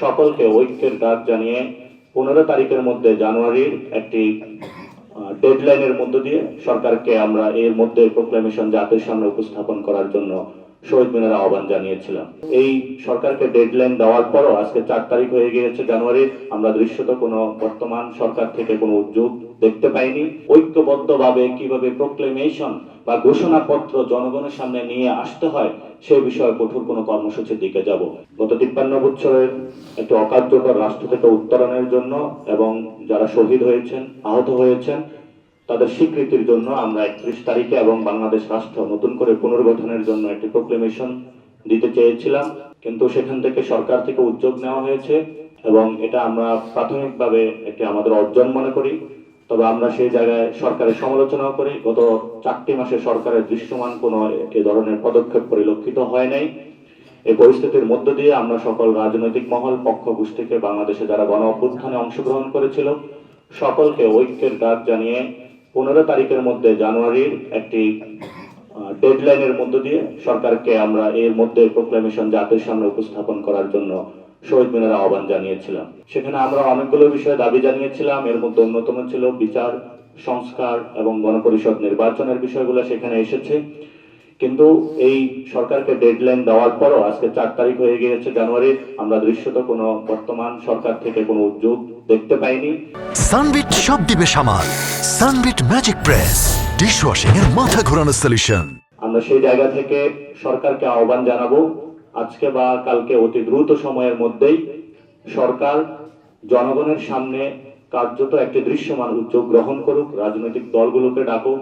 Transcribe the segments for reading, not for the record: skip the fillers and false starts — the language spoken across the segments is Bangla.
সকলকে ঐক্যের ডাক জানিয়ে 15 তারিখের মধ্যে জানুয়ারির একটি ডেডলাইনের মধ্য দিয়ে সরকারকে আমরা এর মধ্যে প্রোক্লামেশন জাতির সামনে উপস্থাপন করার জন্য শহীদ মিনারে আহ্বান জানিয়েছিলাম। এই সরকারকে ডেডলাইন দেওয়ার পরও আজকে 4 তারিখ হয়ে গিয়েছে জানুয়ারির, আমরা দৃশ্যত কোনো বর্তমান সরকার থেকে কোনো উদ্যোগ দেখতে পাইনি। ঐক্যবদ্ধভাবে কিভাবে প্রোক্লেমেশন বা ঘোষণাপত্র জনগণের সামনে নিয়ে আসতে হয় সেই বিষয়ে কঠোর কোনো কর্মসূচির দিকে যাব। গত 53 বছরের একটি অকার্যকর রাষ্ট্র থেকে উত্তরণের জন্য এবং যারা শহীদ হয়েছেন, আহত হয়েছেন, তাদের স্বীকৃতির জন্য আমরা 31 তারিখে এবং বাংলাদেশ রাষ্ট্র নতুন করে পুনর্গঠনের জন্য একটি প্রোক্লেমেশন দিতে চেয়েছিলাম, কিন্তু সেখান থেকে সরকার থেকে উদ্যোগ নেওয়া হয়েছে এবং এটা আমরা প্রাথমিকভাবে একটি আমাদের অর্জন মনে করি। তবে আমরা সেই জায়গায় সরকারের সমালোচনাও করি। গত 4টি মাসে সরকারের দৃশ্যমান কোনো এ ধরনের পদক্ষেপ পরিলক্ষিত হয় নাই। এই পরিস্থিতির মধ্য দিয়ে আমরা সকল রাজনৈতিক মহল পক্ষ গোষ্ঠীকে বাংলাদেশে যারা গণ অভ্যুত্থানে অংশগ্রহণ করেছিল সকলকে ঐক্যের ডাক জানিয়ে 15 তারিখের মধ্যে জানুয়ারির একটি ডেডলাইনের মধ্য দিয়ে সরকারকে আমরা এর মধ্যে প্রোক্লামেশন জাতির সামনে উপস্থাপন করার জন্য শহীদ মিনারে আহ্বান জানিয়েছিলাম। সেখানে আমরা অনেকগুলো বিষয়ে দাবি জানিয়েছিলাম। এর মধ্যে অন্যতম ছিল বিচার সংস্কার এবং গণপরিষদ নির্বাচনের বিষয়গুলো সেখানে এসেছে। কিন্তু এই সরকারকে ডেডলাইন দেওয়ার পরও আজকে 4 তারিখ হয়ে গিয়েছে জানুয়ারির, আমরা দৃশ্যত কোনো বর্তমান সরকার থেকে কোনো উদ্যোগ দেখতে পাইনি। সানবিট সব দিবে সামাল। সানবিট ম্যাজিক প্রেস ডিশওয়াশিং এর মাথা ঘোরানো সলিউশন। আমরা সেই জায়গা থেকে সরকারকে আহ্বান জানাবো আজকে বা কালকে অতি দ্রুত সময়ের মধ্যেই সরকার জনগণের সামনে কার্যত একটি দৃশ্যমান উদ্যোগ গ্রহণ করুক, রাজনৈতিক দলগুলোকে ডাকুক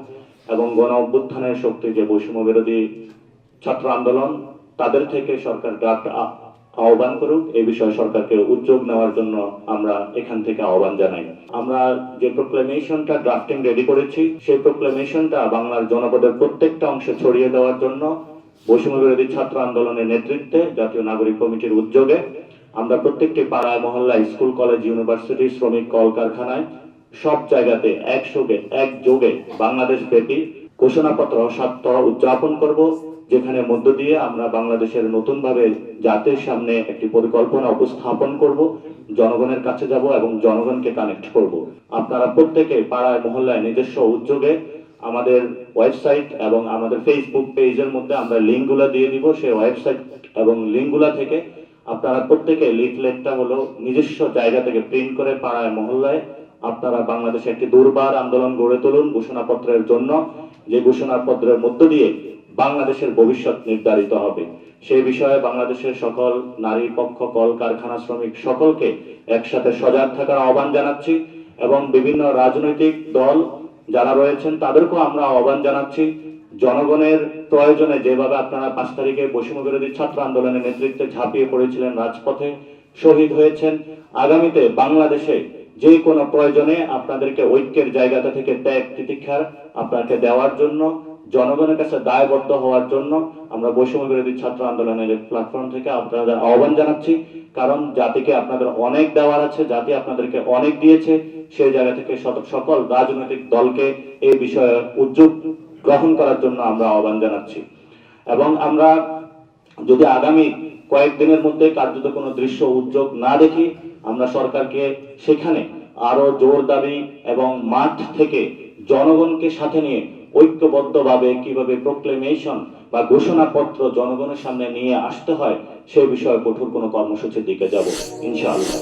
এবং গণ অভ্যুত্থানের শক্তি যে বৈষম্য বিরোধী ছাত্র আন্দোলন তাদের থেকে সরকার ড্রাফট আহ্বান করুক। এই বিষয়ে সরকারকে উদ্যোগ নেওয়ার জন্য আমরা এখান থেকে আহ্বান জানাই। আমরা যে প্রোক্লেমেশনটা ড্রাফটিং রেডি করেছি সেই প্রোক্লেমেশনটা বাংলার জনপদের প্রত্যেকটা অংশে ছড়িয়ে দেওয়ার জন্য বৈষম্য বিরোধী ছাত্র আন্দোলনের নেতৃত্বে জাতীয় নাগরিক কমিটির উদ্যোগে আমরা প্রত্যেকটি পাড়ায় মহল্লায় স্কুল কলেজ ইউনিভার্সিটি শ্রমিক কলকারখানায় সব জায়গাতে একযোগে বাংলাদেশ ব্যাপী ঘোষণাপত্র সপ্তাহ উদযাপন করব, যেখানে মধ্য দিয়ে আমরা বাংলাদেশের নতুন ভাবে জাতির সামনে একটি পরিকল্পনা উপস্থাপন করব, জনগণের কাছে যাব এবং জনগণকে কানেক্ট করব। আপনারা প্রত্যেকে পাড়ায় মহল্লায় নিজস্ব উদ্যোগে আমাদের ওয়েবসাইট এবং আমাদের ফেসবুক পেজের মধ্যে আমরা লিঙ্কগুলো দিয়ে দিব। সেই ওয়েবসাইট এবং লিঙ্কগুলো থেকে আপনারা প্রত্যেকে লিফলেটটা হলো নিজস্ব জায়গা থেকে প্রিন্ট করে পাড়ায় মহল্লায় আপনারা বাংলাদেশে একটি দুর্বার আন্দোলন গড়ে তুলুন ঘোষণাপত্রের জন্য, যে ঘোষণাপত্রের মধ্য দিয়ে বাংলাদেশের ভবিষ্যৎ নির্ধারিত হবে। সেই বিষয়ে বাংলাদেশের সকল নারী পক্ষ, কল কারখানা শ্রমিক সকলকে একসাথে সজাগ থাকার আহ্বান জানাচ্ছি এবং বিভিন্ন রাজনৈতিক দল যারা রয়েছেন তাদেরকেও আমরা আহ্বান জানাচ্ছি জনগণের প্রয়োজনে যেভাবে আপনারা 5 তারিখে বৈষম্য বিরোধী ছাত্র আন্দোলনের নেতৃত্বে ঝাঁপিয়ে পড়েছিলেন, রাজপথে শহীদ হয়েছেন, আগামীতে বাংলাদেশে যে কোনো প্রয়োজনে আপনাদেরকে ঐক্যের জায়গাটা থেকে ত্যাগ তিতিক্ষার আপনাকে দেওয়ার জন্য, জনগণের কাছে দায়বদ্ধ হওয়ার জন্য আমরা বৈষম্য বিরোধী ছাত্র আন্দোলনের প্ল্যাটফর্ম থেকে আপনাদের আহ্বান জানাচ্ছি। কারণ জাতিকে আপনাদের অনেক দেওয়ার আছে, জাতি আপনাদেরকে অনেক দিয়েছে। সেই জায়গা থেকে সকল রাজনৈতিক দলকে এই বিষয়ে উদ্যোগ গ্রহণ করার জন্য আমরা আহ্বান জানাচ্ছি। এবং আমরা যদি আগামী কয়েকদিনের মধ্যে কার্যত কোনো দৃশ্য উদ্যোগ না দেখি, আমরা সরকারকে সেখানে আরো জোর দাবি এবং মাঠ থেকে জনগণকে সাথে নিয়ে ঐক্যবদ্ধভাবে কিভাবে প্রোক্লেমেশন বা ঘোষণাপত্র জনগণের সামনে নিয়ে আসতে হয় সেই বিষয়ে কঠোর কোনো কর্মসূচির দিকে যাব ইনশাআল্লাহ।